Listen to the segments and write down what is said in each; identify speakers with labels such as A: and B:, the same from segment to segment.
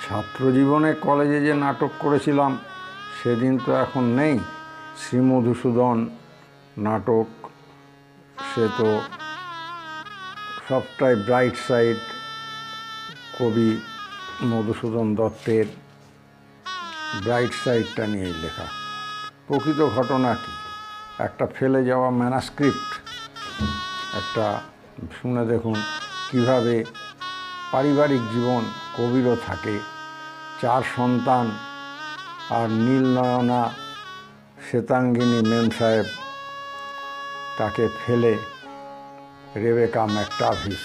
A: ছাত্রজীবনে কলেজে যে নাটক করেছিলাম সেদিন তো এখন নেই। শ্রীমধুসূদন নাটক, সে তো সবটাই ব্রাইট সাইড, কবি মধুসূদন দত্তের ব্রাইট সাইডটা নিয়েই লেখা। প্রকৃত ঘটনা কি, একটা ফেলে যাওয়া ম্যানাস্ক্রিপ্ট, একটা শুনে দেখুন কিভাবে পারিবারিক জীবন কবিরও থাকে। 4 সন্তান আর নীলনয়না শ্বেতাঙ্গিনী মেম সাহেব, তাকে ফেলে রেবেকা ম্যাকটাভিস,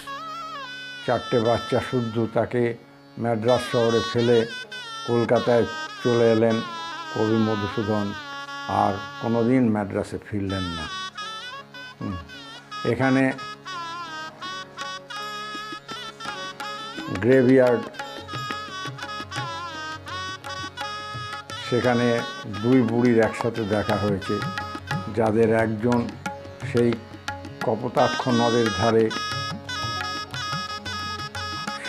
A: 4টে বাচ্চা শুদ্ধ, তাকে ম্যাড্রাস শহরে ফেলে কলকাতায় চলে এলেন কবি মধুসূদন, আর কোনোদিন ম্যাড্রাসে ফিরলেন না। এখানে গ্রেভইয়ার্ড, সেখানে 2 বুড়ির একসাথে দেখা হয়েছে, যাদের একজন সেই কপোতাক্ষ নদের ধারে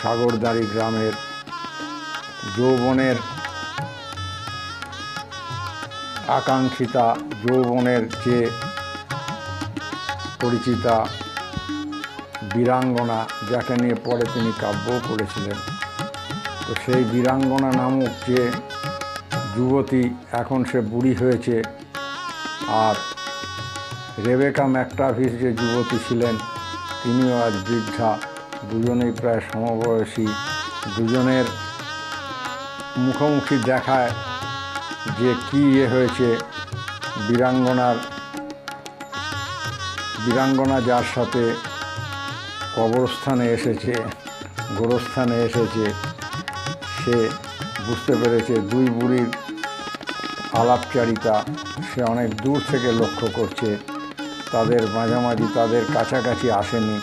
A: সাগরদাড়ি গ্রামের যৌবনের আকাঙ্ক্ষিতা, যৌবনের যে পরিচিতা বীরাঙ্গনা, যাকে নিয়ে পরে তিনি কাব্যও করেছিলেন। তো সেই বীরাঙ্গনা নামক যে যুবতী, এখন সে বুড়ি হয়েছে, আর রেবেকা ম্যাকটাভিস যে যুবতী ছিলেন তিনিও আজ বৃদ্ধা। দুজনেই প্রায় সমবয়সী। দুজনের মুখোমুখি দেখায় যে কী হয়েছে। বীরাঙ্গনা যার সাথে কবরস্থানে এসেছে, গোরস্থানে এসেছে, সে বুঝতে পেরেছে 2 বুড়ির আলাপচারিতা সে অনেক দূর থেকে লক্ষ্য করছে, তাদের মাঝামাঝি, তাদের কাছাকাছি আসেনি,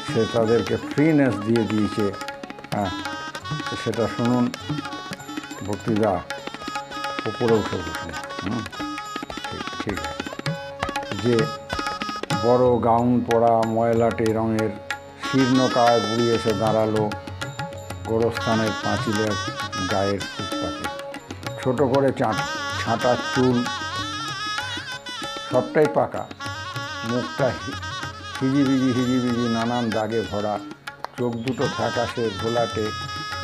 A: সে তাদেরকে ফ্রিনেস দিয়ে দিয়েছে। হ্যাঁ, সেটা শুনুন ভক্তিদা, উপরে উঠে বসুন। ঠিক আছে। যে বড় গাউন পরা ময়লাটে রঙের শীর্ণকায় বুড়ি এসে দাঁড়ালো গোরস্থানের পাঁচিলের গায়ের ফুটপাতে। ছোট করে ছাঁটা চুল, সবটাই পাকা, মুখটা হিজিবিজি নানান দাগে ভরা, চোখ দুটো ফ্যাকাশে ঘোলাটে।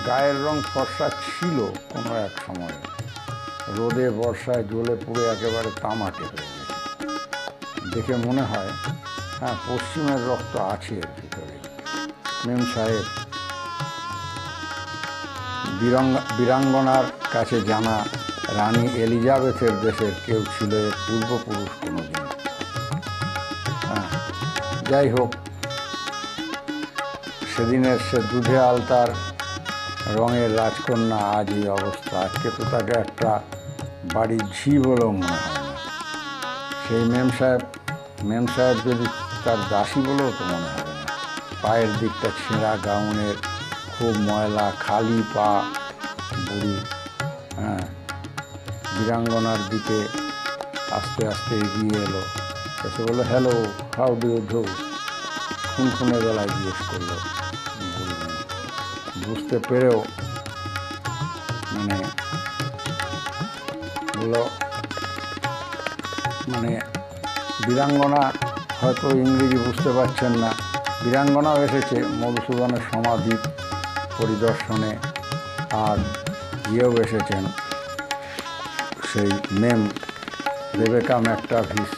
A: গায়ের রং ফর্সা ছিল কোনো এক সময়ে, রোদে বর্ষায় জ্বলে পুড়ে একেবারে তামাটে হয়ে গেছে। দেখে মনে হয় হ্যাঁ, পশ্চিমের রক্ত আছে এর ভিতরে। মেম সাহেব বীরাঙ্গনার কাছে জানা রানী এলিজাবেথের দেশের কেউ ছিল এর পূর্বপুরুষ কোনোদিন। হ্যাঁ, যাই হোক, সেদিনের সে দুধে আলতার রঙের রাজকন্যা আজ এই অবস্থা। আজকে তো তাকে একটা বাড়ির ঝি বলেও মনে হয় না। সেই মেম সাহেব যদি তার দাসী বলেও তো মনে হবে না। পায়ের দিকটা ছেঁড়া, গাউনের খুব ময়লা, খালি পা বুড়ি। হ্যাঁ, বীরাঙ্গনার দিকে আস্তে আস্তে এগিয়ে এলো, এসে বললো, hello, how do you do. খুনখুনে গলায় জিজ্ঞেস করলো। বুঝতে পেরেও বীরাঙ্গনা হয়তো ইংরেজি বুঝতে পারছেন না। বীরাঙ্গনাও এসেছে মধুসূদনের সমাধি পরিদর্শনে, আর ইয়েও এসেছেন সেই মেম রেবেকা ম্যাকটাভিস।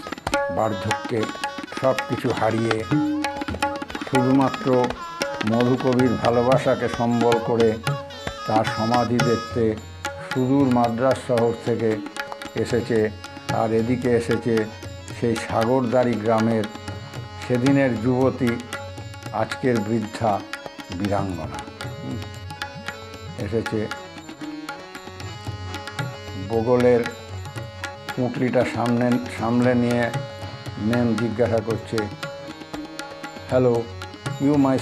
A: বার্ধক্যে সব কিছু হারিয়ে শুধুমাত্র মধুকবির ভালোবাসাকে সম্বল করে তার সমাধি দেখতে সুদূর মাদ্রাস শহর থেকে এসেছে। আর এদিকে এসেছে সেই সাগরদাড়ি গ্রামের সেদিনের যুবতী, আজকের বৃদ্ধা বীরাঙ্গনা এসেছে। বগলের পুঁটলিটা সামলে নিয়ে মেম জিজ্ঞাসা করছে, হ্যালো, ইউ মাই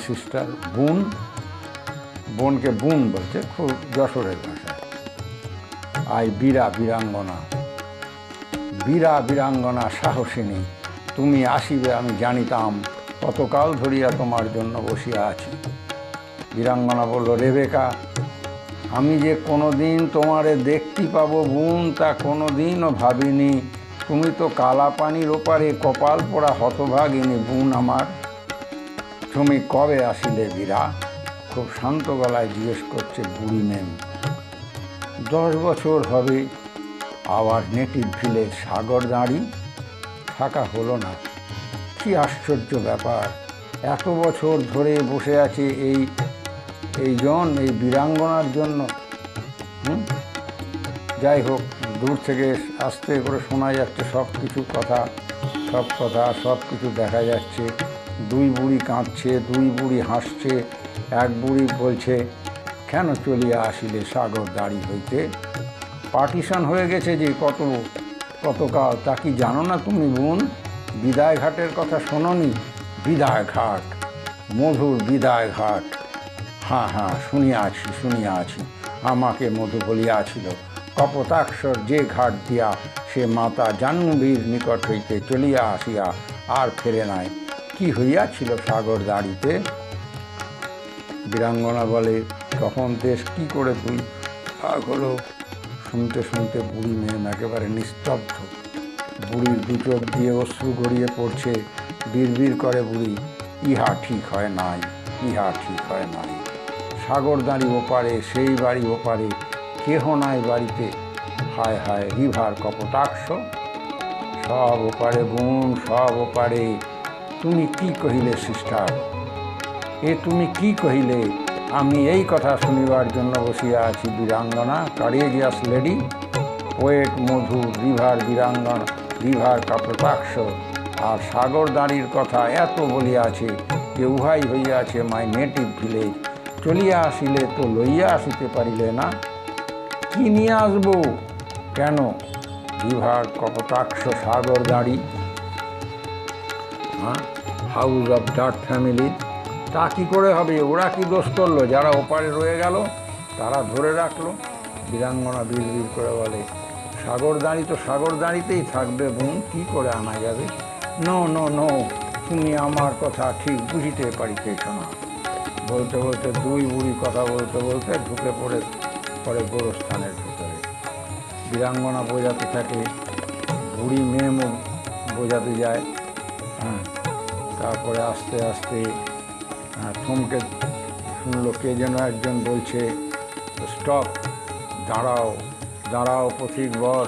A: সিস্টার বোন। বোনকে বোন বলছে খুব যশোরের ভাষায়। বীরাঙ্গনা সাহসিনী, তুমি আসিবে আমি জানিতাম, কতকাল ধরিয়া তোমার জন্য বসিয়া আছি। বীরাঙ্গনা বলল, রেবেকা, আমি যে কোনোদিন তোমারে দেখতে পাবো বোন, তা কোনোদিনও ভাবিনি। তুমি তো কালা পানির ওপারে কপাল পোড়া হতভাগিনী বোন আমার। তুমি কবে আসিলে বীরা? খুব শান্ত গলায় জিজ্ঞেস করছে বুড়ি মেম। 10 বছর হবে। আবার নেটিভ ভিলেজ সাগরদাঁড়ি থাকা হলো না। কি আশ্চর্য ব্যাপার, এত বছর ধরে বসে আছে এই বীরাঙ্গনার জন্য। যাই হোক, দূর থেকে আস্তে করে শোনা যাচ্ছে সব কিছু দেখা যাচ্ছে। 2 বুড়ি কাঁদছে, 2 বুড়ি হাসছে। এক বুড়ি বলছে, কেন চলিয়া আসিলে সাগরদাঁড়ি হইতে? পার্টিশন হয়ে গেছে যে কতকাল, তা কি জানো না তুমি বোন? বিদায় ঘাটের কথা শোনোনি? বিদায় ঘাট, মধুর বিদায় ঘাট। হ্যাঁ, শুনিয়াছি। আমাকে মধু বলিয়াছিল, কপোতাক্ষর যে ঘাট দিয়া সে মাতা জাহ্নবীর নিকট হইতে চলিয়া আসিয়া আর ফেরে নাই। কি হইয়াছিল সাগরদাঁড়িতে? বীরাঙ্গনা বলে, তখন দেশ কি করে তুই ভাগ হলো। শুনতে শুনতে বুড়ি মেম একেবারে নিস্তব্ধ। বুড়ির 2 চোখ দিয়ে অশ্রু গড়িয়ে পড়ছে। বিড়বিড় করে বুড়ি, ইহা ঠিক হয় নাই। সাগরদাঁড়ি ওপারে, সেই বাড়ি ওপারে, কেহ নাই বাড়িতে। হায়, রিভার কপোতাক্ষ, সব ওপারে বোন, সব ওপারে। তুমি কি কহিলে সিস্টার? তুমি কি কহিলে? আমি এই কথা শুনিবার জন্য বসিয়া আছি বীরাঙ্গনা, কারেজিয়াস লেডি। পোয়েট মধু, রিভার বীরাঙ্গনা, রিভার কপোতাক্ষ আর সাগরদাঁড়ির কথা এত বলিয়াছে যে উহাই হইয়াছে মাই নেটিভ ভিলেজ। চলিয়া আসিলে তো লইয়া আসিতে পারিলে না? কি নিয়ে আসবো? কেন? River Kapotaksha, Sagardari, house of Dutt family. তা কি করে হবে? ওরা কি দোষ করলো? যারা ওপারে রয়ে গেল তারা ধরে রাখলো। বীরাঙ্গনা বিড়বিড় করে বলে, সাগরদাঁড়ি তো সাগরদাঁড়িতেই থাকবে বোন, কি করে আনা যাবে? নো, তুমি আমার কথা ঠিক বুঝিতে পারিতেছ না। বলতে 2 বুড়ি কথা বলতে ঢুকে পড়ে গোরস্থানের ভিতরে। বীরাঙ্গনা বোঝাতে থাকে, বুড়ি মেমও বোঝাতে যায়। তারপরে আস্তে আস্তে থমকে শুনলো কে যেন একজন বলছে, স্টপ, দাঁড়াও পথিক বর।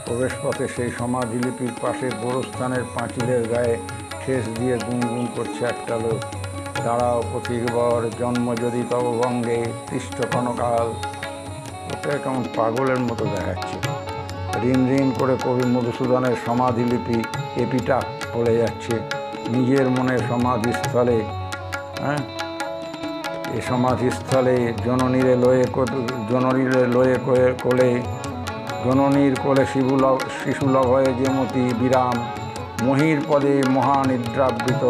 A: প্রবেশপথে সেই সমাধিলিপির পাশে গোরস্থানের পাঁচিলের গায়ে ঠেস দিয়ে গুনগুন করছে একটা লোক, দাঁড়াও পথিক বর, জন্ম যদি তব বঙ্গে তিষ্ঠ কনকাল। ওটা কেমন পাগলের মতো দেখাচ্ছে। রিন করে কবি মধুসূদনের সমাধিলিপি এপিটা পড়ে যাচ্ছে। নিজের মনে সমাধিস্থলে, এ সমাধিস্থলে জননীর কোলে শিশুলভ হয়ে যেমতি বিরাম, মহির পদে মহানিদ্রাবৃত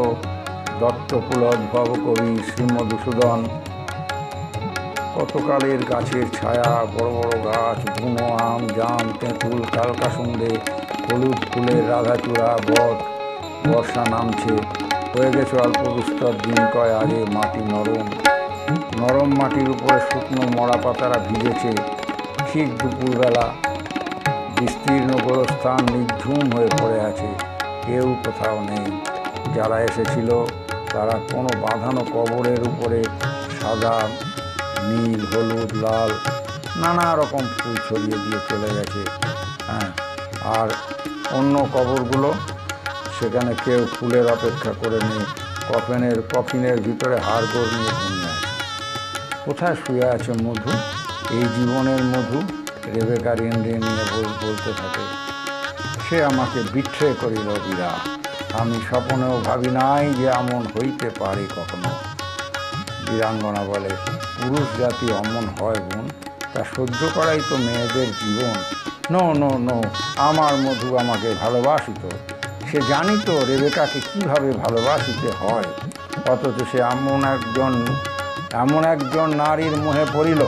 A: দত্তকুলোদ্ভব কবি শ্রীমধুসূদন। কতকালের গাছের ছায়া, বড় বড় গাছ, বুনো আম, জাম, তেঁতুল, কালকাসুন্দে, হলুদ ফুলের রাধাচূড়া, বট। বর্ষা নামছে, হয়ে গেছে অল্প বিস্তর দিন কয় আগে। মাটি নরম মাটির উপরে শুকনো মরা পাতারা ভিজেছে। ঠিক দুপুরবেলা বিস্তীর্ণ গোরস্থান নিঝুম হয়ে পড়ে আছে, কেউ কোথাও নেই। যারা এসেছিল তারা কোনো বাঁধানো কবরের উপরে সাদা, নীল, হলুদ, লাল নানা রকম ফুল ছড়িয়ে দিয়ে চলে গেছে। আর অন্য কবরগুলো, সেখানে কেউ ফুলের অপেক্ষা করে নেই। কফিনের ভিতরে হাড়গোড় নিয়ে ঘুমিয়ে আছে। কোথায় শুয়ে আছে মধু, এই জীবনের মধু? রেবেকা ঋণ নিয়ে বলতে থাকে, সে আমাকে বিট্রে করিল বীরা। আমি স্বপ্নেও ভাবি নাই যে এমন হইতে পারে কখনো। বীরাঙ্গনা বলে, পুরুষ জাতি অমন হয় বোন, তা সহ্য করাই তো মেয়েদের জীবন। নো, আমার মধু আমাকে ভালোবাসিত। সে জানিত রেবেকাকে কিভাবে ভালোবাসিতে হয়, অথচ সে এমন একজন নারীর মোহে পড়িল,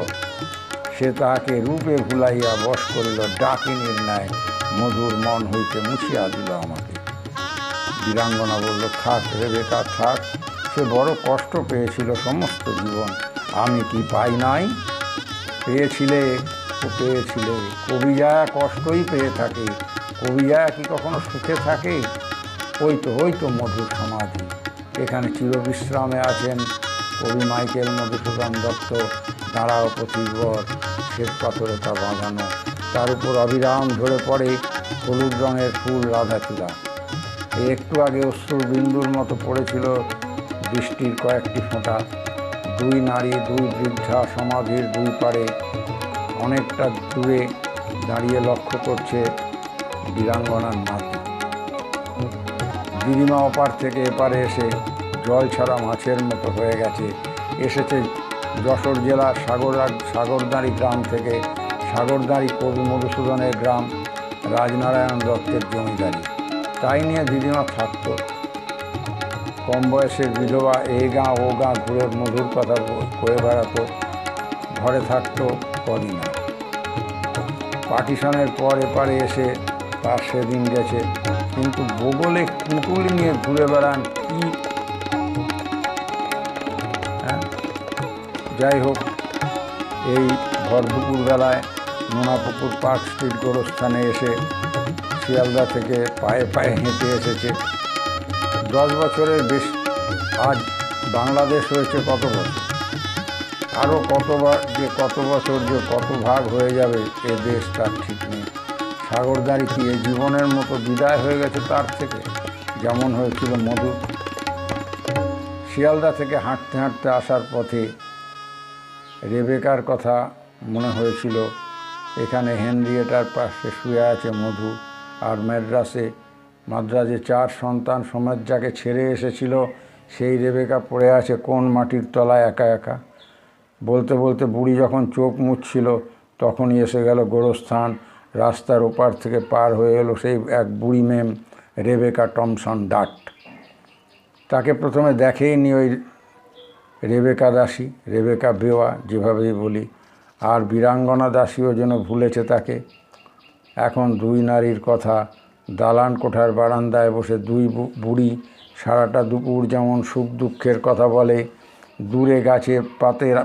A: সে তাহাকে রূপে ভুলাইয়া বশ করিল, ডাকিনীর ন্যায় মধুর মন হইতে মুছিয়া দিল আমাকে। বীরাঙ্গনা বলল, থাক রেবেকা থাক, সে বড় কষ্ট পেয়েছিল সমস্ত জীবন। আমি কি পাই নাই? পেয়েছিলে তো পেয়েছিলে। কবিরা কষ্টই পেয়ে থাকে, কবিরা কি কখনো সুখে থাকে? ওই তো মধুর সমাধি। এখানে চিরবিশ্রামে আছেন কবি মাইকেল মধুসূদন দত্ত। দাঁড়াও পথিকবর, শ্বেত পাথরে তা বাঁধানো, তার উপর অবিরাম ঝরে পড়ে হলুদ রঙের ফুল রাধাচূড়া। এই একটু আগে অশ্রুর বিন্দুর মতো পড়েছিল বৃষ্টির কয়েকটি ফোঁটা। দুই নারী, দুই বৃদ্ধা সমাধির দুই পারে অনেকটা দূরে দাঁড়িয়ে লক্ষ্য করছে বীরাঙ্গনার নাতি। দিদিমা ওপার থেকে এপারে এসে জল ছাড়া মাছের মতো হয়ে গেছে। এসেছে যশোর জেলার সাগরদাঁড়ি গ্রাম থেকে। সাগরদাঁড়ি কবি মধুসূদনের গ্রাম, রাজনারায়ণ দত্তের জমিদারি। তাই নিয়ে দিদিমা থাকত। কম বয়সের বিধবা এই গাঁ ও গাঁ ঘুরে মধুর কথা কয়ে বেড়াতো। ঘরে থাকতো কদিন। পার্টিশনের পর এপারে এসে তার সেদিন গেছে, কিন্তু বগলে পুঁটুলি নিয়ে ঘুরে বেড়ান কি। যাই হোক, এই ভর দুপুরবেলায় নোনাপুকুর পার্ক স্ট্রিট গোরস্থানে এসে শিয়ালদা থেকে পায়ে পায়ে হেঁটে এসেছে। 10 বছরের বেশি। আজ বাংলাদেশ হয়েছে কত বছর, আরও কত বছর যে কত ভাগ হয়ে যাবে এ দেশ তার ঠিক নেই। সাগরদাঁড়ি কি এ জীবনের মতো বিদায় হয়ে গেছে তার থেকে, যেমন হয়েছিল মধু। শিয়ালদা থেকে হাঁটতে হাঁটতে আসার পথে রেবেকার কথা মনে হয়েছিল। এখানে হেনরিয়েটার পাশে শুয়ে আছে মধু। আর মাদ্রাজে 4 সন্তান সমেত যাকে ছেড়ে এসেছিল সেই রেবেকা পড়ে আছে কোন মাটির তলায় একা একা। বলতে বলতে বুড়ি যখন চোখ মুছছিল তখনই এসে গেল গোরস্থান। রাস্তার ওপার থেকে পার হয়ে এলো সেই এক বুড়ি মেম, রেবেকা টমসন ডাট। তাকে প্রথমে দেখেইনি ওই রেবেকা দাসী, রেবেকা বেওয়া যেভাবেই বলি। আর বীরাঙ্গনা দাসীও যেন ভুলেছে তাকে। এখন দুই নারীর কথা। দালান কোঠার বারান্দায় বসে দুই বুড়ি সারাটা দুপুর যেমন সুখ দুঃখের কথা বলে। দূরে গাছে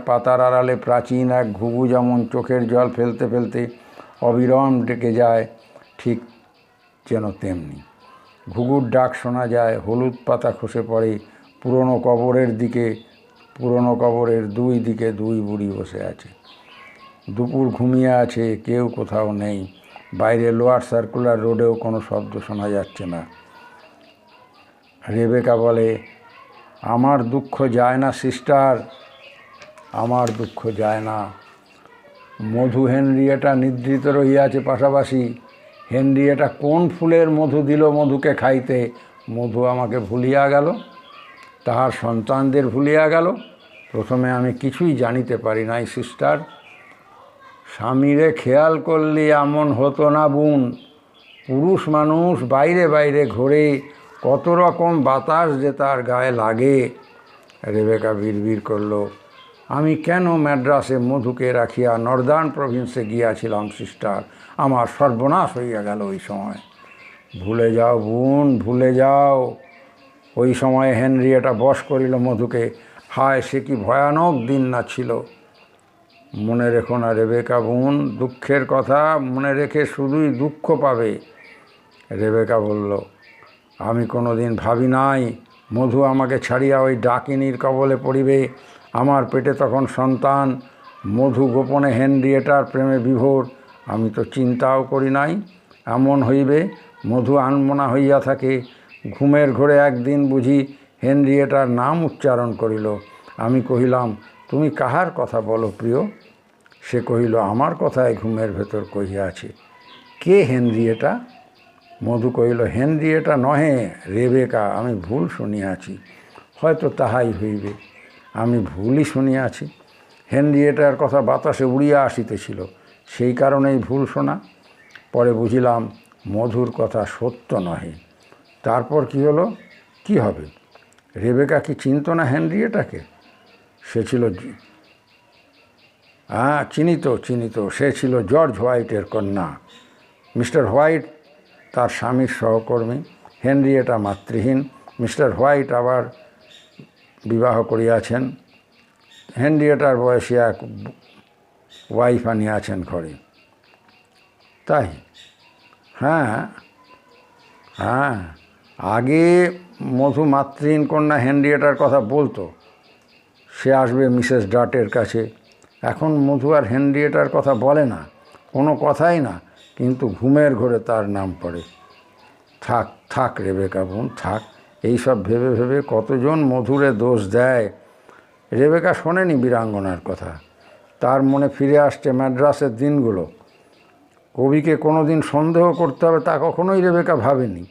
A: পাতার আড়ালে প্রাচীন এক ঘুঘু যেমন চোখের জল ফেলতে ফেলতে অবিরাম ডেকে যায়, ঠিক যেন তেমনি ঘুঘুর ডাক শোনা যায়। হলুদ পাতা খসে পড়ে পুরনো কবরের দিকে। পুরনো কবরের দুই দিকে দুই বুড়ি বসে আছে। দুপুর ঘুমিয়ে আছে, কেউ কোথাও নেই। বাইরে লোয়ার সার্কুলার রোডেও কোনো শব্দ শোনা যাচ্ছে না। রেবেকা বলে, আমার দুঃখ যায় না সিস্টার, আমার দুঃখ যায় না। মধু হেনরিয়েটা নিদ্রিত রহিয়াছে পাশাপাশি। হেনরিয়েটা কোন ফুলের মধু দিল মধুকে খাইতে? মধু আমাকে ভুলিয়া গেল, তাহার সন্তানদের ভুলিয়া গেল। প্রথমে আমি কিছুই জানিতে পারি নাই সিস্টার। স্বামীরে খেয়াল করলে এমন হতো না বোন। পুরুষ মানুষ বাইরে বাইরে ঘোরে, কত রকম বাতাস যে তার গায়ে লাগে। রেবেকা বিড়বিড় করল, আমি কেন ম্যাড্রাসে মধুকে রাখিয়া নর্দার্ন প্রভিন্সে গিয়াছিলাম সিস্টার। আমার সর্বনাশ হইয়া গেল ওই সময়। ভুলে যাও বোন, ভুলে যাও। ওই সময়ে হেনরিয়েটা বশ করিল মধুকে। হায়, সে কি ভয়ানক দিন না ছিল। মনে রেখো না রেবেকা বোন, দুঃখের কথা মনে রেখে শুধুই দুঃখ পাবে। রেবেকা বলল, আমি কোনো দিন ভাবি নাই মধু আমাকে ছাড়িয়া ওই ডাকিনীর কবলে পড়িবে। আমার পেটে তখন সন্তান। মধু গোপনে হেনরিয়েটার প্রেমে বিভোর। আমি তো চিন্তাও করি নাই এমন হইবে। মধু আনমনা হইয়া থাকে। ঘুমের ঘোরে একদিন বুঝি হেনরিয়েটার নাম উচ্চারণ করিল। আমি কহিলাম, তুমি কাহার কথা বলো প্রিয়? সে কহিল, আমার কথাই ঘুমের ভেতর কহিয়াছে। কে হেনরিয়েটা? মধু কহিল, হেনরিয়েটা নহে, রেবেকা। আমি ভুল শুনিয়াছি। হয়তো তাহাই হইবে, আমি ভুলই শুনিয়াছি। হেনরিয়েটার কথা বাতাসে উড়িয়া আসিতেছিল, সেই কারণেই ভুল শোনা। পরে বুঝিলাম মধুর কথা সত্য নহে। তারপর কি হলো? কি হবে? রেবেকা কি চিনত না হেনরিয়েটাকে? সে ছিল, চিনিত। সে ছিল জর্জ হোয়াইটের কন্যা। মিস্টার হোয়াইট তার স্বামীর সহকর্মী। হেনরিয়েটা মাতৃহীন। মিস্টার হোয়াইট আবার বিবাহ করিয়াছেন, হেনরিয়েটার বয়সী এক ওয়াইফ আনিয়াছেন ঘরে। তাই? হ্যাঁ হ্যাঁ, আগে মধু মাতৃহীন কন্যা হেনরিয়েটার কথা বলতো, সে আসবে মিসেস ডাটের কাছে। এখন মধু আর হেনরিয়েটার কথা বলে না, কোনো কথাই না, কিন্তু ঘুমের ঘোরে তার নাম পড়ে। থাক থাক রেবেকা বোন, থাক। এইসব ভেবে ভেবে কতজন মধুরে দোষ দেয়। রেবেকা শোনেনি বীরাঙ্গনার কথা। তার মনে ফিরে আসছে ম্যাড্রাসের দিনগুলো। কবিকে কোনো দিন সন্দেহ করতে হবে তা কখনোই রেবেকা ভাবেনি।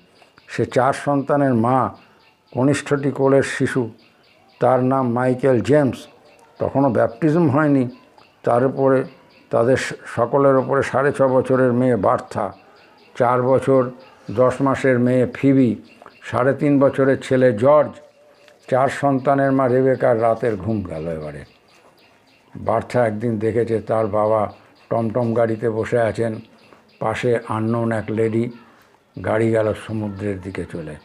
A: সে 4 সন্তানের মা, কনিষ্ঠটি কোলের শিশু, তার নাম মাইকেল জেমস, তখনও ব্যাপটিজম হয়নি। তার উপরে তাদের সকলের ওপরে 6.5 বছরের মেয়ে বার্থা, 4 বছর 10 মাসের মেয়ে ফিবি, 3.5 বছরের ছেলে জর্জ। 4 সন্তানের মা রেবেকার রাতের ঘুম গেল এবারে। বার্থা একদিন দেখেছে তার বাবা টমটম গাড়িতে বসে আছেন, পাশে আননোন এক লেডি। গাড়ি গেল সমুদ্রের দিকে চলে।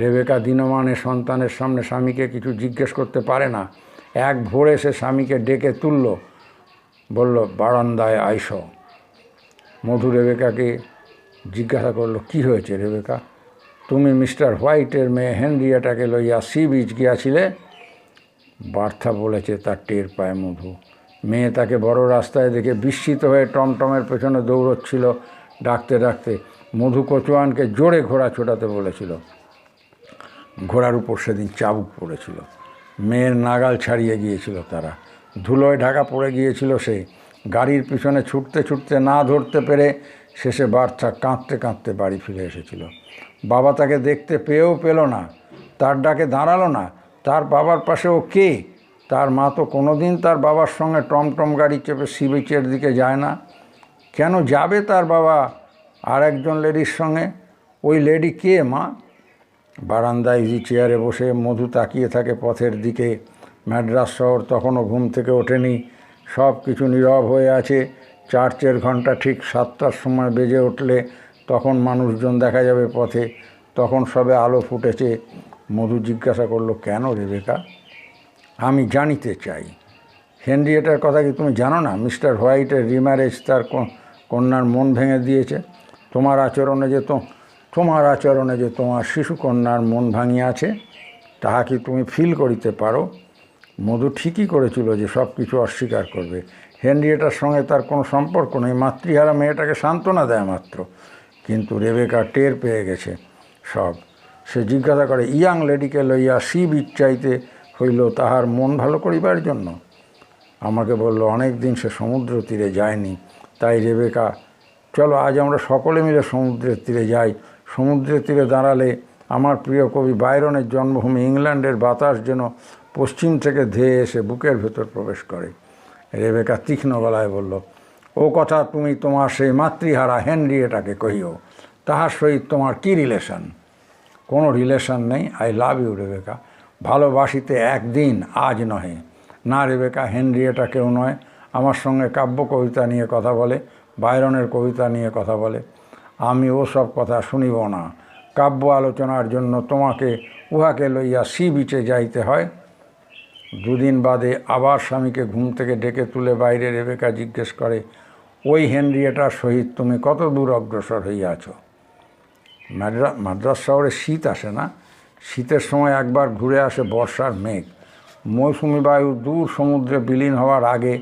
A: রেবেকা দিনমানে সন্তানের সামনে স্বামীকে কিছু জিজ্ঞেস করতে পারে না। এক ভোরে সে স্বামীকে ডেকে তুলল, বলল, বারান্দায় আইসো। মধু রেবেকাকে জিজ্ঞাসা করলো, কি হয়েছে রেবেকা? তুমি মিস্টার হোয়াইটের মেয়ে হেনরিয়েটাকে লইয়া সি বিচ গিয়াছিলে? বার্থা বলেছে তার টের পায় মধু। মেয়ে তাকে বড় রাস্তায় দেখে বিস্মিত হয়ে টমটমের পেছনে দৌড়চ্ছিল ডাকতে ডাকতে। মধু কচুয়ানকে জোরে ঘোড়া ছোটাতে বলেছিল। ঘোড়ার উপর সেদিন চাবুক পড়েছিল। মেয়ের নাগাল ছাড়িয়ে গিয়েছিল তারা। ধুলোয় ঢাকা পড়ে গিয়েছিল সে। গাড়ির পিছনে ছুটতে ছুটতে না ধরতে পেরে শেষে বার্থা কাঁদতে কাঁদতে বাড়ি ফিরে এসেছিল। বাবা তাকে দেখতে পেয়েও পেল না, তার ডাকে দাঁড়ালো না। তার বাবার পাশেও কে? তার মা তো কোনো দিন তার বাবার সঙ্গে টমটম গাড়ি চেপে সি বিচের দিকে যায় না। কেন যাবে তার বাবা আর একজন লেডির সঙ্গে? ওই লেডি কে মা? বারান্দায় ইজি চেয়ারে বসে মধু তাকিয়ে থাকে পথের দিকে। ম্যাড্রাস শহর তখনও ঘুম থেকে ওঠেনি, সব কিছু নীরব হয়ে আছে। চার্চের ঘণ্টা ঠিক 7টার সময় বেজে উঠলে তখন মানুষজন দেখা যাবে পথে, তখন সবে আলো ফুটেছে। মধু জিজ্ঞাসা করলো, কেন রেবেকা? আমি জানিতে চাই। হেনরিয়েটার কথা কি তুমি জানো না? মিস্টার হোয়াইটের রিম্যারেজ তার কন্যার মন ভেঙে দিয়েছে। তোমার আচরণে যে তোমার শিশুকন্যার মন ভাঙিয়াছে, তাহা কি তুমি ফিল করিতে পারো? মধু ঠিকই করেছিল যে সব কিছু অস্বীকার করবে। হেনরিয়েটার সঙ্গে তার কোনো সম্পর্ক নেই, মাতৃহারা মেয়েটাকে সান্ত্বনা দেয় মাত্র। কিন্তু রেবেকা টের পেয়ে গেছে সব। সে জিজ্ঞাসা করে, ইয়াং লেডিকে লইয়া সি বিচ চাইতে হইল তাহার মন ভালো করিবার জন্য? আমাকে বলল অনেক দিন সে সমুদ্র তীরে যায়নি। তাই রেবেকা, চলো আজ আমরা সকলে মিলে সমুদ্রের তীরে যাই। সমুদ্রের তীরে দাঁড়ালে আমার প্রিয় কবি বাইরনের জন্মভূমি ইংল্যান্ডের বাতাস যেন পশ্চিম থেকে ধেয়ে এসে বুকের ভেতর প্রবেশ করে। রেবেকা তীক্ষ্ণ গলায় বলল, ও কথা তুমি তোমার সেই মাতৃহারা হেনরিয়েটাকে কহিও। তাহার সহিত তোমার কি রিলেশন? কোনো রিলেশন নেই। I love you Rebecca. ভালোবাসিতে একদিন, আজ নহে। না রেবেকা, হেনরিয়েটা কেউ নয়। আমার সঙ্গে কাব্য কবিতা নিয়ে কথা বলে, বাইরনের কবিতা নিয়ে কথা বলে। আমি ওসব কথা শুনিব না। কাব্য আলোচনার জন্য তোমাকে উহাকে লইয়া সি বিচে যাইতে হয়। 2 দিন বাদে আবার স্বামীকে ঘুম থেকে ডেকে তুলে বাইরে রেবেকা জিজ্ঞেস করে, ওই হেনরিয়েটার সহিত তুমি কত দূর অগ্রসর হইয়াছ? মাদ্রাস শহরে শীত আসে না। শীতের সময় একবার ঘুরে আসে বর্ষার মেঘ। মৌসুমি বায়ু দূর সমুদ্রে বিলীন হওয়ার আগে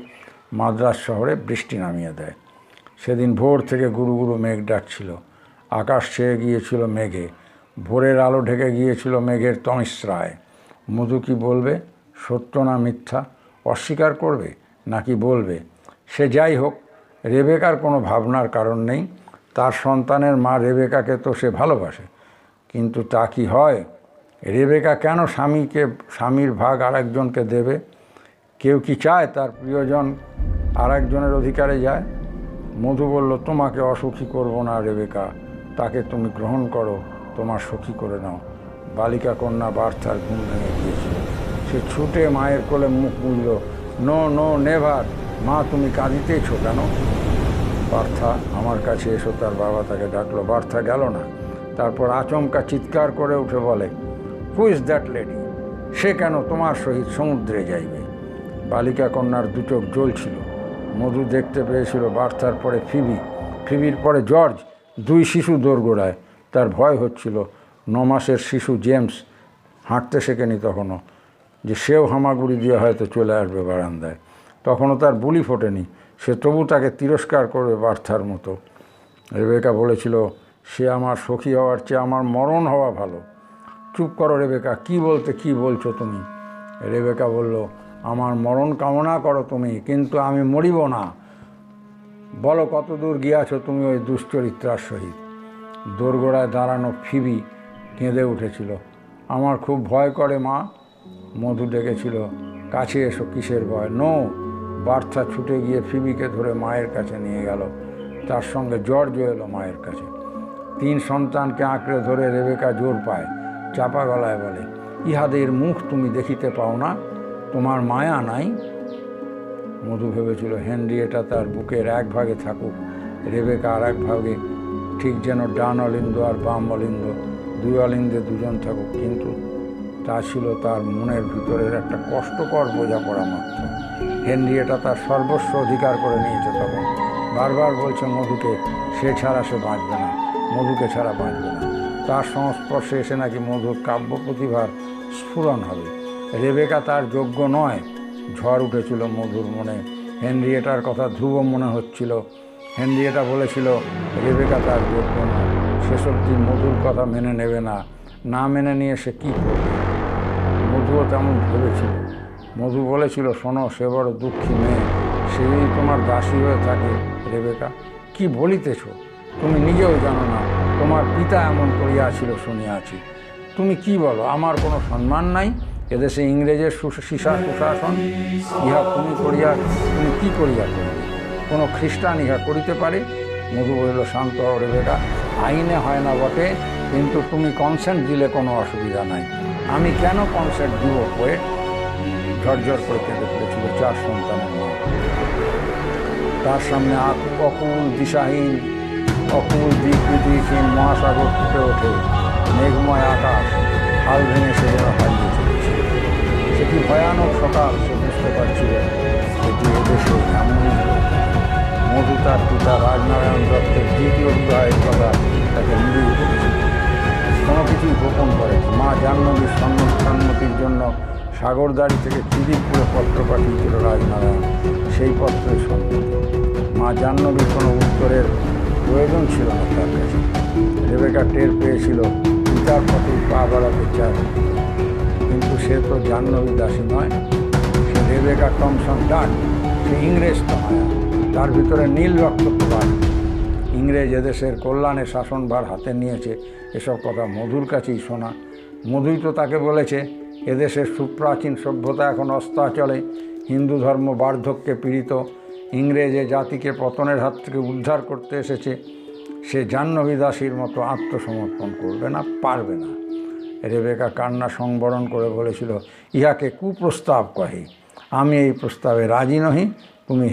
A: মাদ্রাস শহরে বৃষ্টি নামিয়ে দেয়। সেদিন ভোর থেকে গুরু গুরু মেঘ ডাকছিল। আকাশ ছেয়ে গিয়েছিল মেঘে। ভোরের আলো ঢেকে গিয়েছিল মেঘের তমিশ্রায়। মধু কি বলবে? সত্য না মিথ্যা? অস্বীকার করবে নাকি বলবে? সে যাই হোক, রেবেকার কোনো ভাবনার কারণ নেই। তার সন্তানের মা রেবেকাকে তো সে ভালোবাসে। কিন্তু তা কি হয়? রেবেকা কেন স্বামীর ভাগ আরেকজনকে দেবে? কেউ কি চায় তার প্রিয়জন আরেকজনের অধিকারে যায়? মধু বলল, তোমাকে অসুখী করব না রেবেকা। তাকে তুমি গ্রহণ করো, তোমার সখী করে নাও। বালিকা কন্যা বার্থার ঘুম ভেঙে গিয়েছিল। সে ছুটে মায়ের কোলে মুখ মুছল। No no never. মা, তুমি কাঁদিতেইছ কেন? বার্থা, আমার কাছে এসো। তার বাবা তাকে ডাকলো। বার্থা গেল না। তারপর আচমকা চিৎকার করে উঠে বলে, হু ইজ দ্যাট লেডি? সে কেন তোমার সহিত সমুদ্রে যাইবে? বালিকা কন্যার দুচোখ জ্বলছিল। মধু দেখতে পেয়েছিল বার্থার পরে ফিবির পরে জর্জ, দুই শিশু দোরগোড়ায়। তার ভয় হচ্ছিল 9 মাসের শিশু জেমস হাঁটতে শেখেনি তখনও, যে সেও হামাগুড়ি দিয়ে হয়তো চলে আসবে বারান্দায়। তখনও তার বুলি ফোটেনি, সে তবু তাকে তিরস্কার করবে বার্থার মতো। রেবেকা বলেছিল, সে আমার সখী হওয়ার চেয়ে আমার মরণ হওয়া ভালো। চুপ করো রেবেকা, কি বলছো তুমি? রেবেকা বলল, আমার মরণ কামনা করো তুমি, কিন্তু আমি মরিব না। বলো কতদূর গিয়াছ তুমি ওই দুশ্চরিত্রার সহিত? দোরগোড়ায় দাঁড়ানো ফিবি কেঁদে উঠেছিল। আমার খুব ভয় করে মা। মধু ডেকেছিল, কাছে এসো, কিসের ভয়? নো। বার্থা ছুটে গিয়ে ফিবিকে ধরে মায়ের কাছে নিয়ে গেল। তার সঙ্গে জর্জও এলো মায়ের কাছে। 3 সন্তানকে আঁকড়ে ধরে রেবেকা জোর পায়, চাপা গলায় বলে, ইহাদের মুখ তুমি দেখিতে পাও না? তোমার মায়া নাই? মধু ভেবেছিল হেনরিয়েটা তার বুকের এক ভাগে থাকুক, রেবেকা আর এক ভাগে, ঠিক যেন ডান অলিন্দ আর বাম অলিন্দ, 2 অলিন্দে 2 জন থাকুক। কিন্তু তা ছিল তার মনের ভিতরের একটা কষ্টকর বোঝাপড়া মাত্র। হেনরিয়েটা তার সর্বস্ব অধিকার করে নিয়েছে তখন। বারবার বলছে মধুকে, সে ছাড়া সে বাঁচবে না, মধুকে ছাড়া বাঁচবে না। তার সংস্পর্শে এসে নাকি মধুর কাব্য প্রতিভার স্ফুরণ হবে। রেবেকা তার যোগ্য নয়। ঝড় উঠেছিল মধুর মনে। হেনরিয়েটার কথা ধ্রুব মনে হচ্ছিল। হেনরিয়েটা বলেছিল রেবেকা তার যোগ্য নয়। সেসব দিন মধুর কথা মেনে নেবে না, না মেনে নিয়ে সে কী করবে? মধুও তেমন ভেবেছিল। মধু বলেছিল, শোনো, সে বড় দুঃখী মেয়ে, সে যদি তোমার দাসী হয়ে থাকে। রেবেকা, কি বলিতেছ? তুমি নিজেও জানো না তোমার পিতা এমন করিয়াছিল শুনিয়াছি। তুমি কি বলো? আমার কোনো সম্মান নাই? এদেশে ইংরেজের সুশাসন, ইহা তুমি কি করিয়া করবে? কোনো খ্রিস্টান ইহা করিতে পারে? মধু বলিল, শান্ত হও রেবেকা, আইনে হয় না বটে, কিন্তু তুমি কনসেন্ট দিলে কোনো অসুবিধা নাই। আমি কেন কনসেন্ট দিব? পোয়েট ঝরঝর করে কেঁদে ফেলেছিল 4 সন্তানের মা। তার সামনে অকুল দিশাহীন, অকুল দিকবিদিকহীন মহাসাগর ফুটে ওঠে, মেঘময় আকাশ হাল ভেঙে সে যেন হারিয়ে চলেছে। সে কি ভয়ানক সকাল! সে বুঝতে পারছিল যে এদেশে এমনই লোক। মধু তার পিতা রাজনারায়ণ দত্তের 2য় বিবাহের কথা তাকে নিরীহ করেছিল। কোনো কিছুই গোপন করেনি। মা জাহ্নবীর সম্মতির জন্য সাগরদাড়ি থেকে খিদিরপুরে পত্র পাঠিয়েছিল রাজনারায়ণ। সেই পত্রের সম্মতি। মা জাহ্নবীর কোনো উত্তরের প্রয়োজন ছিল না তার কাছে। রেবেকা টের পেয়েছিল পিতার পথেই পা বাড়াতে চায়, কিন্তু সে তো জাহ্নবী দাসী নয়। সে রেবেকা টমসন ডাক, সে ইংরেজ তমায়া। তার ভিতরে নীল রক্ত প্রবাহ। ইংরেজ এদেশের কল্যাণে শাসনভার হাতে নিয়েছে, এসব কথা মধুর কাছেই শোনা। মধুই তো তাকে বলেছে এদেশের সুপ্রাচীন সভ্যতা এখন অস্তাচলে, হিন্দু ধর্ম বার্ধক্যে পীড়িত, ইংরেজ এ জাতিকে পতনের হাত থেকে উদ্ধার করতে এসেছে। সে জাহ্নবী দাসীর মতো আত্মসমর্পণ করবে না, পারবে না। রেবেকা কান্না সংবরণ করে বলেছিল, ইহাকে কুপ্রস্তাব কহে। আমি এই প্রস্তাবে রাজি নহি। তুমি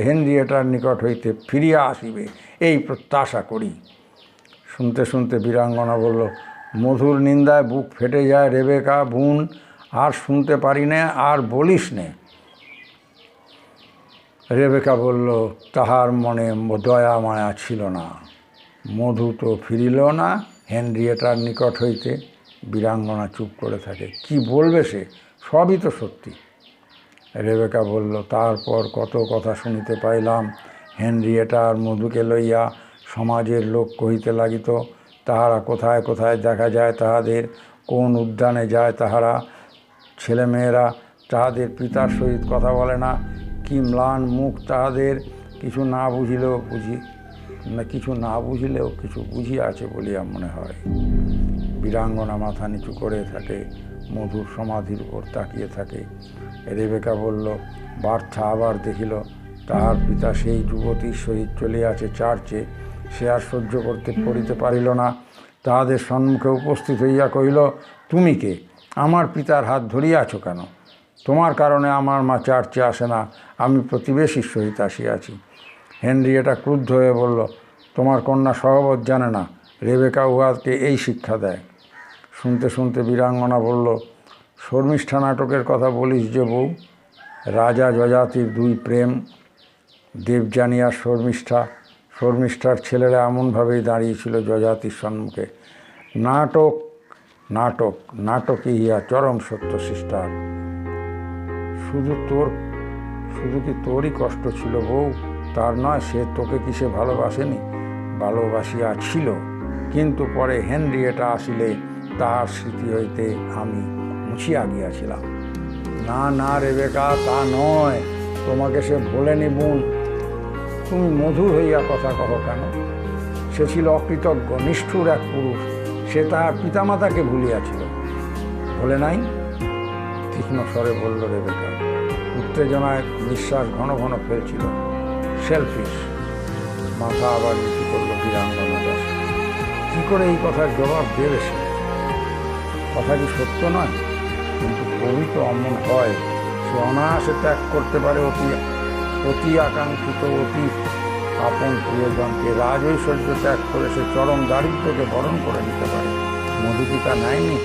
A: হেনরিয়েটার নিকট হইতে ফিরিয়া আসিবে এই প্রত্যাশা করি। শুনতে শুনতে বীরাঙ্গনা বলল, মধুর নিন্দায় বুক ফেটে যায় রেবেকা বোন, আর শুনতে পারি নে, আর বলিস নে। রেবেকা বলল, তাহার মনে দয়া মায়া ছিল না। মধু তো ফিরিল না হেনরিয়েটার নিকট হইতে। বীরাঙ্গনা চুপ করে থাকে। কি বলবে সে? সবই তো সত্যি। রেবেকা বলল, তারপর কত কথা শুনিতে পাইলাম। হেনরিয়েটা আর মধুকে লইয়া সমাজের লোক কহিতে লাগিত, তাহারা কোথায় কোথায় দেখা যায় তাহাদের, কোন উদ্যানে যায় তাহারা। ছেলেমেয়েরা তাহাদের পিতার সহিত কথা বলে না। কি ম্লান মুখ তাহাদের! কিছু না বুঝিলেও কিছু বুঝিয়া আছে বলিয়া মনে হয়। বীরাঙ্গনা মাথা নিচু করে থাকে, মধুর সমাধির উপর তাকিয়ে থাকে। রেবেকা বলল, বার্থা আবার দেখিল তাহার পিতা সেই যুবতীর সহিত চলিয়াছে চার্চে। সে আর সহ্য করিতে পারিল না। তাহাদের সম্মুখে উপস্থিত হইয়া কহিল, তুমি কে? আমার পিতার হাত ধরিয়াছ কেন? তোমার কারণে আমার মা চার্চে আসে না, আমি প্রতিবেশীর সহিত আসিয়াছি। হেনরিয়েটা ক্রুদ্ধ হয়ে বলল, তোমার কন্যা সহবত জানে না, রেবেকা উহাকে এই শিক্ষা দেয়। শুনতে শুনতে বীরাঙ্গনা বলল, শর্মিষ্ঠা নাটকের কথা বলিস যে বউ, রাজা যযাতির দুই প্রেম, দেবযানী আর শর্মিষ্ঠা। শর্মিষ্ঠার ছেলেরা এমনভাবেই দাঁড়িয়েছিল যযাতির সম্মুখে। নাটক নাটক নাটকই ইহা চরম সত্য সিস্টার। শুধু কি তোরই কষ্ট ছিল বউ? তার নয়, সে তোকে কি সে ভালোবাসেনি? ভালোবাসিয়াছিল, কিন্তু পরে হেনরিয়েটা আসিলে তাহার স্মৃতি হইতে আমি মুছিয়া গিয়াছিলাম। না না রেবেকা, তা নয়, তোমাকে সে ভোলেনি বোন। তুমি মধুর হইয়া কথা কহ কেন? সে ছিল অকৃতজ্ঞ নিষ্ঠুর এক পুরুষ। সে তাহার পিতামাতাকে ভুলিয়াছিল। ভোলে নাই? তীক্ষ্ণ স্বরে বলল রেবেকা। উত্তেজনায় নিঃশ্বাস ঘন ঘন ফেলছিল। সেলফিশ। মাথা আবার নিচু করল বীরাঙ্গনা দাস। কী করে এই কথার জবাব দেবে সে? কথা কি সত্য নয়? কিন্তু কবি তো অমন হয়, সে অনায়াসে ত্যাগ করতে পারে অতি আকাঙ্ক্ষিত অতি আপন প্রিয়জনকে। রাজৈশ্বর্য ত্যাগ করে সে চরম দারিদ্র্যকে বরণ করে নিতে পারে। মধু কি তা নেয়নি?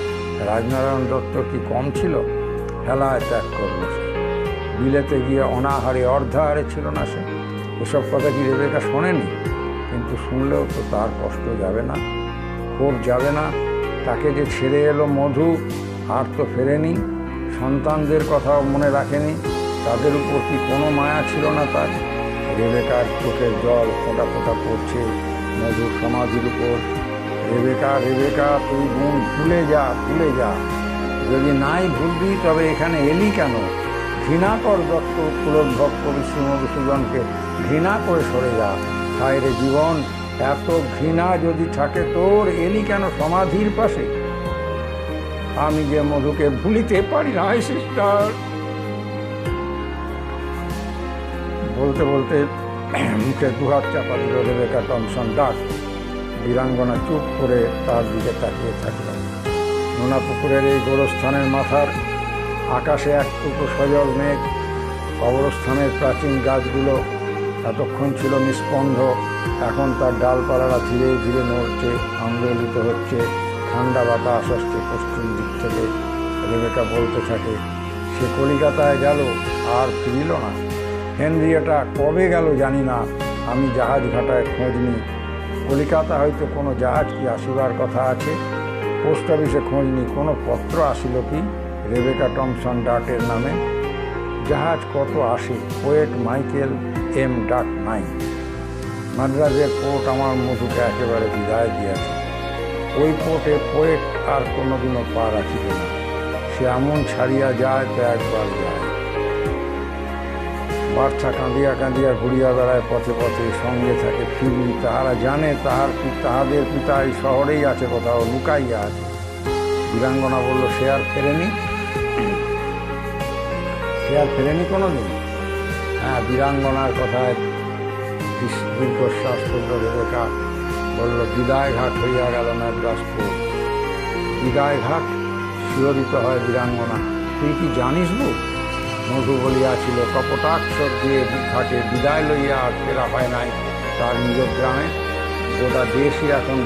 A: রাজনারায়ণ দত্ত কি কম ছিল? হেলায় ত্যাগ করল সে। বিলেতে গিয়ে অনাহারে অর্ধাহারে ছিল না সে? এসব কথা কি রেবেকা শোনেনি? কিন্তু শুনলেও তো তার কষ্ট যাবে না, ক্ষোভ যাবে না। তাকে যে ছেড়ে এলো মধু, আর তো ফেরেনি। সন্তানদের কথাও মনে রাখেনি। তাদের উপর কি কোনো মায়া ছিল না তার? রেবেকার চোখের জল ফোঁটা ফোঁটা পড়ছে মধুর সমাধির উপর। রেবেকা, রেবেকা, তুই বোন ভুলে যা, ভুলে যা। যদি নাই ভুলবি তবে এখানে এলি কেন? ঘৃণা কর দত্ত পুলোদ্ভব কবি শ্রী মধুসূদনকে। ঘৃণা করে সরে যা। হায় রে জীবন, এত ঘৃণা যদি থাকে তোর, এলি কেন সমাধির পাশে? আমি যে মধুকে ভুলিতে পারি না সিস্টার। বলতে বলতে মুখে দুহাত চাপা দিল রেবেকা টমসন ডাক। বীরাঙ্গনা চুপ করে তার দিকে তাকিয়ে থাকল। নোনা পুকুরের এই গোরস্থানের মাথার আকাশে এক টুকরো সজল মেঘ। কবরস্থানের প্রাচীন গাছগুলো এতক্ষণ ছিল নিস্পন্দ, এখন তার ডালপালারা ধীরে ধীরে নড়ছে, আন্দোলিত হচ্ছে। ঠান্ডা বাতাস আসছে পশ্চিম দিক থেকে। রেবেকা বলতে থাকে, সে কলিকাতায় গেল আর ফিরিল না। হেনরিয়েটা কবে গেল জানি না, আমি জাহাজ ঘাটায় খোঁজ নিই। কলিকাতা হয়তো কোনো জাহাজ কি আসিবার কথা আছে? পোস্ট অফিসে খোঁজ নিই, কোনো পত্র আসিল কি রেবেকা টমসন ডাকের নামে? জাহাজ কত আসে? পোয়েট মাইকেল এম ডাক নাই। মাদ্রাজের পোর্ট আমার মধুকে একেবারে বিদায় দিয়েছে। ওই পোর্টে পোয়েট আর কোনোদিনও পা রাখিবে না। সে এমন ছাড়িয়া যায় তো একবার যায়। বাচ্চা কাঁদিয়া কাঁদিয়া ঘুরিয়া বেড়ায় পথে পথে, সঙ্গে থাকে ফিরি। তাহারা জানে তাহাদের পিতা এই শহরেই আছে, কোথাও লুকাইয়া আছে। বীরাঙ্গনা বলল, সে আর ফেরেনি? সে আর ফেরেনি কোনো দিন? হ্যাঁ, বীরাঙ্গনার কথায় দীর্ঘশ্বাস করল রেবেকা। বলল, বিদায় ঘাট হইয়া গেল ম্যাড্রাসপুর। বিদায় ঘাট শিহরিত হয় বীরাঙ্গনা। তুই কি জানিস বউ? মধু বলিয়াছিল, কপটাক্ষর দিয়ে ঘাটে বিদায় লইয়া আর ফেরা হয় নাই তার নিজ গ্রামে। গোটা দেশই এখন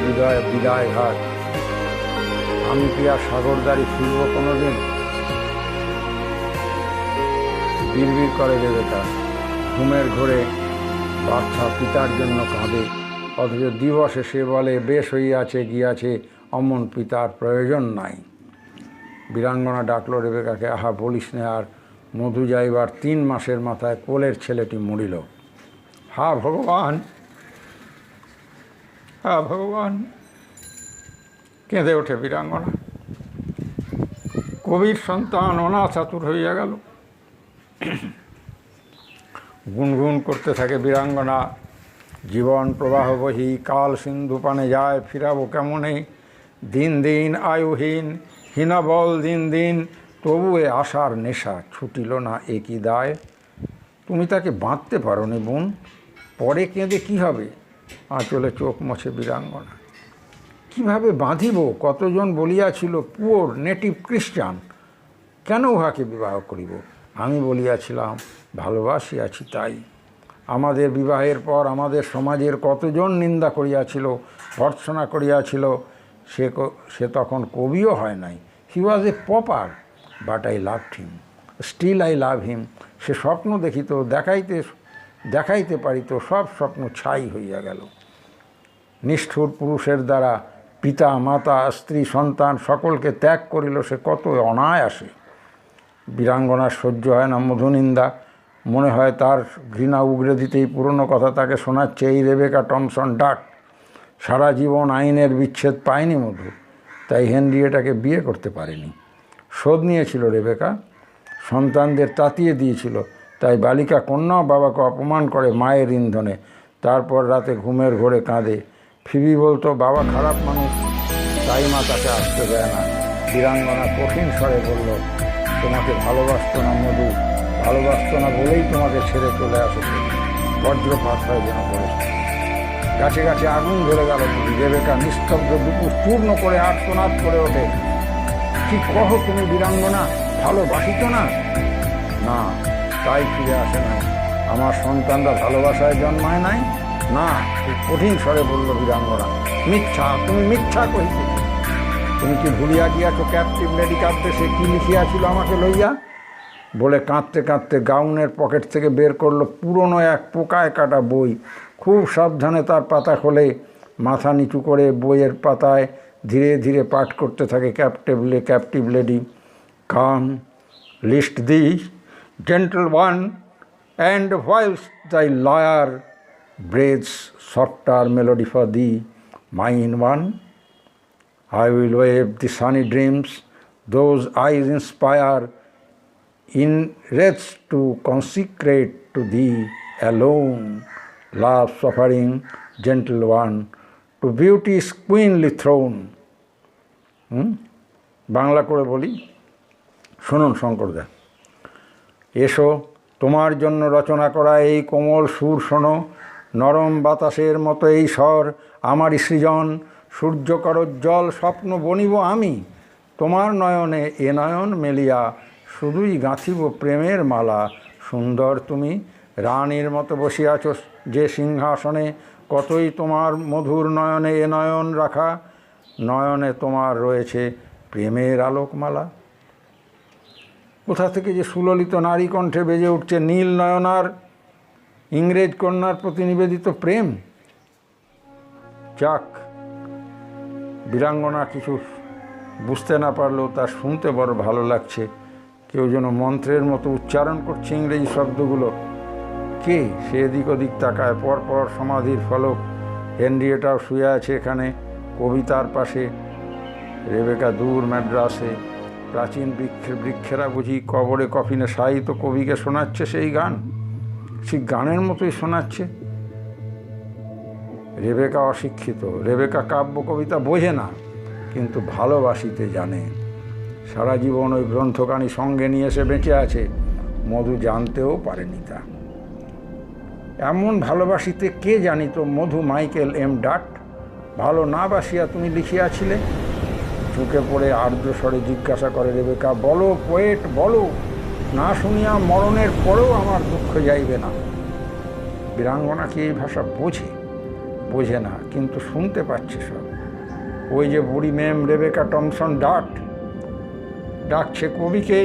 A: বিদায় ঘাট। আমি কি আর সাগরদারি ফিরব কোনোদিন? বিড়বিড় করে রেবেকা। ঘুমের ঘোরে বাচ্চা পিতার জন্য কাঁদে, অথচ দিবসে সে বলে, বেশ হইয়াছে গিয়াছে, অমন পিতার প্রয়োজন নাই। বীরাঙ্গনা ডাকল রেবেকাকে। আহা, বলিস নে আর। মধু যাইবার 3 মাসের মাথায় কোলের ছেলেটি মরিল। হা ভগবান, হা ভগবান! কেঁদে ওঠে বীরাঙ্গনা। কবির সন্তান অনাথ আতুর হইয়া গেল। গুনগুন করতে থাকে বীরাঙ্গনা। জীবন প্রবাহ বহি কাল সিন্ধু পানে যায়, ফিরাবো কেমনে? দিন দিন আয়ুহীন, হীনাবল দিন দিন, তবু এ আশার নেশা ছুটিল না, এ কি দায়? তুমি তাকে বাঁধতে পারো নি বোন, পরে কেঁদে কি হবে? আঁচলে চোখ মোছে বীরাঙ্গনা। কিভাবে বাঁধিব? কতজন বলিয়াছিল পুওর নেটিভ খ্রিস্টান, কেন উহাকে বিবাহ করিব? আমি বলিয়াছিলাম ভালোবাসিয়াছি তাই। আমাদের বিবাহের পর আমাদের সমাজের কতজন নিন্দা করিয়াছিল, ভর্ৎসনা করিয়াছিল। সে তখন কবিও হয় নাই। He was a pauper. But I loved him, still I love him. সে স্বপ্ন দেখিত, দেখাইতে পারিত, সব স্বপ্ন ছাই হইয়া গেল। নিষ্ঠুর পুরুষের দ্বারা পিতা মাতা স্ত্রী সন্তান সকলকে ত্যাগ করিল সে কত অনায়াসে। বীরাঙ্গনার সহ্য হয় না মধুনিন্দা, মনে হয় তার ঘৃণা উগরে দিতেই পুরনো কথা তাকে শোনাচ্ছে এই রেবেকা টমসন ডাট। সারা জীবন আইনের বিচ্ছেদ পায়নি মধু, তাই হেনরিয়েটাকে বিয়ে করতে পারেনি। শোধ নিয়েছিল রেবেকা, সন্তানদের তাতিয়ে দিয়েছিল, তাই বালিকা কন্যাও বাবাকে অপমান করে মায়ের ইন্ধনে। তারপর রাতে ঘুমের ঘোরে কাঁদে। ফিবি বলতো বাবা খারাপ মানুষ, তাই মা তাকে আসতে দেয় না। বীরাঙ্গনা কঠিন স্বরে বলল, তোমাকে ভালোবাসত না মধু, ভালোবাসত না বলেই তোমাকে ছেড়ে চলে আসছে। বজ্রপাত হয় যেন বলেছে। গাছে গাছে আগুন ধরে গেল বুঝি। রেবেকা নিস্তব্ধ দুপুর চূর্ণ করে আর্তনাদ করে ওঠে, কি কহো তুমি বীরাঙ্গনা, ভালোবাসিত না? না, তাই ফিরে আসে নাই। আমার সন্তানরা ভালোবাসায় জন্মায় নাই? না। খুব কঠিন স্বরে বলল বীরাঙ্গনা, মিথ্যা, তুমি মিথ্যা কহিতে। তুমি কি ভুলিয়া গিয়াছ ক্যাপ্টিভ লেডি কাব্যে সে কি লিখিয়াছিল আমাকে লইয়া? বলে কাঁদতে কাঁদতে গাউনের পকেট থেকে বের করলো পুরনো এক পোকায় কাটা বই। খুব সাবধানে তার পাতা খোলে, মাথা নিচু করে বইয়ের পাতায় ধীরে ধীরে পাঠ করতে থাকে captive lady. Come, list the gentle one, and whilst thy lyre breathes softer melody for thee, mine one, I will wave the sunny dreams those eyes inspire, in wreaths to consecrate to thee alone, love suffering gentle one, to beauty's queenly throne. Bangla করে বলি, শুনুন শঙ্করদা। এসো, তোমার জন্য রচনা করা এই কোমল সুর শোনো, নরম বাতাসের মতো এই স্বর আমারই সৃজন। সূর্যকরোজ্জ্বল স্বপ্ন বনিব আমি, তোমার নয়নে এ নয়ন মেলিয়া শুধুই গাঁথিব প্রেমের মালা। সুন্দর তুমি রানীর মতো বসিয়াছ যে সিংহাসনে, কতই তোমার মধুর নয়নে এ নয়ন রাখা, নয়নে তোমার রয়েছে প্রেমের আলোকমালা। কোথা থেকে যে সুললিত নারী কণ্ঠে বেজে উঠছে নীল নয়নার ইংরেজ কন্যার প্রতি নিবেদিত প্রেম। যাক, বীরাঙ্গনা কিছু বুঝতে না পারলেও তার শুনতে বড় ভালো লাগছে। কেউ যেন মন্ত্রের মতো উচ্চারণ করছে ইংরেজি শব্দগুলো। কে? সে এদিক ওদিক তাকায়। পরপর সমাধির ফলক, হেনরিয়েটাও শুয়ে আছে এখানে কবিতার পাশে। রেবেকা দূর ম্যাড্রাসে। প্রাচীন বৃক্ষেরা বুঝি কবরে কফিনে শায়িত কবিকে শোনাচ্ছে সেই গান, সেই গানের মতোই শোনাচ্ছে। রেবেকা অশিক্ষিত, রেবেকা কাব্য কবিতা বোঝে না, কিন্তু ভালোবাসিতে জানে। সারা জীবন ওই গ্রন্থখানি সঙ্গে নিয়ে এসে বেঁচে আছে, মধু জানতেও পারেনি তা। এমন ভালোবাসিতে কে জানিত মধু মাইকেল এম ডাট? ভালো না বাসিয়া তুমি লিখিয়াছিলে? ঝুঁকে পড়ে আর্দ্র স্বরে জিজ্ঞাসা করে রেবেকা, বলো পোয়েট বলো, না শুনিয়া মরণের পরেও আমার দুঃখ যাইবে না। বীরাঙ্গনা কি এই ভাষা বোঝে না, কিন্তু শুনতে পাচ্ছে সব। ওই যে বুড়ি ম্যাম রেবেকা টমসন ডাকছে কবিকে,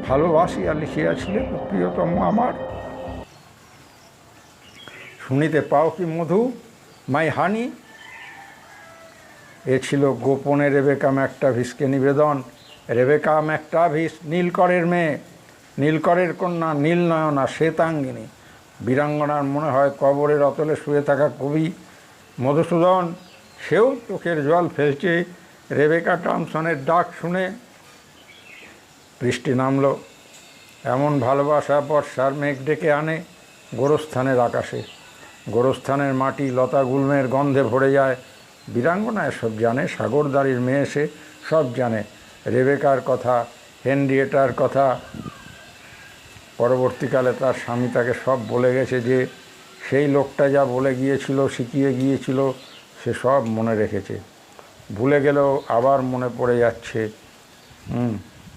A: ভালোবাসিয়া লিখিয়াছিলে প্রিয়তম আমার। শুনিতে পাও কি মধু, মাই হানি? এ ছিল গোপনে রেবেকা ম্যাকটাভিসকে নিবেদন। রেবেকা ম্যাকটাভিস নীলকরের মেয়ে, নীলকরের কন্যা, নীলনয়না, শ্বেতাঙ্গিনী। বীরাঙ্গনার মনে হয় কবরের অতলে শুয়ে থাকা কবি মধুসূদন, সেও চোখের জল ফেলছে রেবেকা টমসনের ডাক শুনে। বৃষ্টি নামল। এমন ভালোবাসা বর্ষার মেঘ ডেকে আনে গোরস্থানের আকাশে। গোরস্থানের মাটি লতা গুল্মের গন্ধে ভরে যায়। বীরাঙ্গনা এসব জানে, সাগরদাঁড়ির মেয়ে সে, সব জানে। রেবেকার কথা, হেনরিয়েটার কথা। পরবর্তীকালে তার স্বামী তাকে সব বলে গেছে যে সেই লোকটা যা বলে গিয়েছিল, শিখিয়ে গিয়েছিল, সে সব মনে রেখেছে। ভুলে গেলেও আবার মনে পড়ে যাচ্ছে,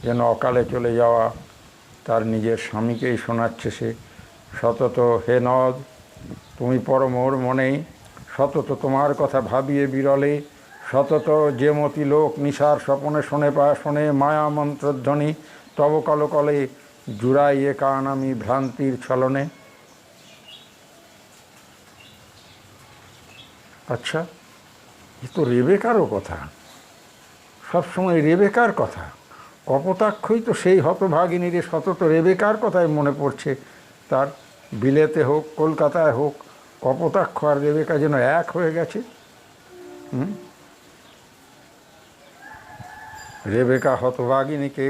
A: যেন অকালে চলে যাওয়া তার নিজের স্বামীকেই শোনাচ্ছে সে। সতত হে নদ, তুমি পরমোর মনেই, সতত তোমার কথা ভাবিয়ে বিরলে, সতত যে মতি লোক নিশার স্বপনে শোনে মায়া মন্ত্রধ্বনি, তব কলকলে জুড়াইয়ে কান আমি ভ্রান্তির ছলনে। আচ্ছা, এ তো রেবেকারও কথা, সবসময় রেবেকার কথা। কপোতাক্ষই তো সেই হতভাগিনীর, সতত রেবেকার কথাই মনে পড়ছে তার। বিলেতে হোক কলকাতায় হোক, কপোতাক্ষ আর রেবেকা যেন এক হয়ে গেছে। রেবেকা হতভাগিনীকে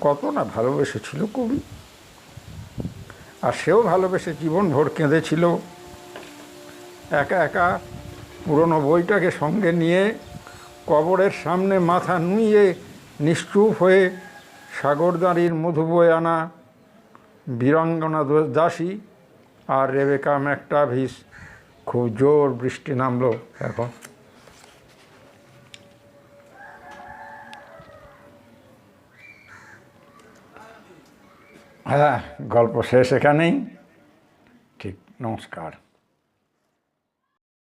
A: কত না ভালোবেসেছিল কবি, আর সেও ভালোবেসে জীবনভর কেঁদেছিল। একা একা পুরনো বইটাকে সঙ্গে নিয়ে কবরের সামনে মাথা নুইয়ে নিশ্চুপ হয়ে সাগরদাঁড়ির মধু বয়ে আনা বীরাঙ্গনা দাসী আর রেবেকা ম্যাকটাভিস। খুব জোর বৃষ্টি নামলো এখন। হ্যাঁ, গল্প শেষ এখানেই। ঠিক, নমস্কার।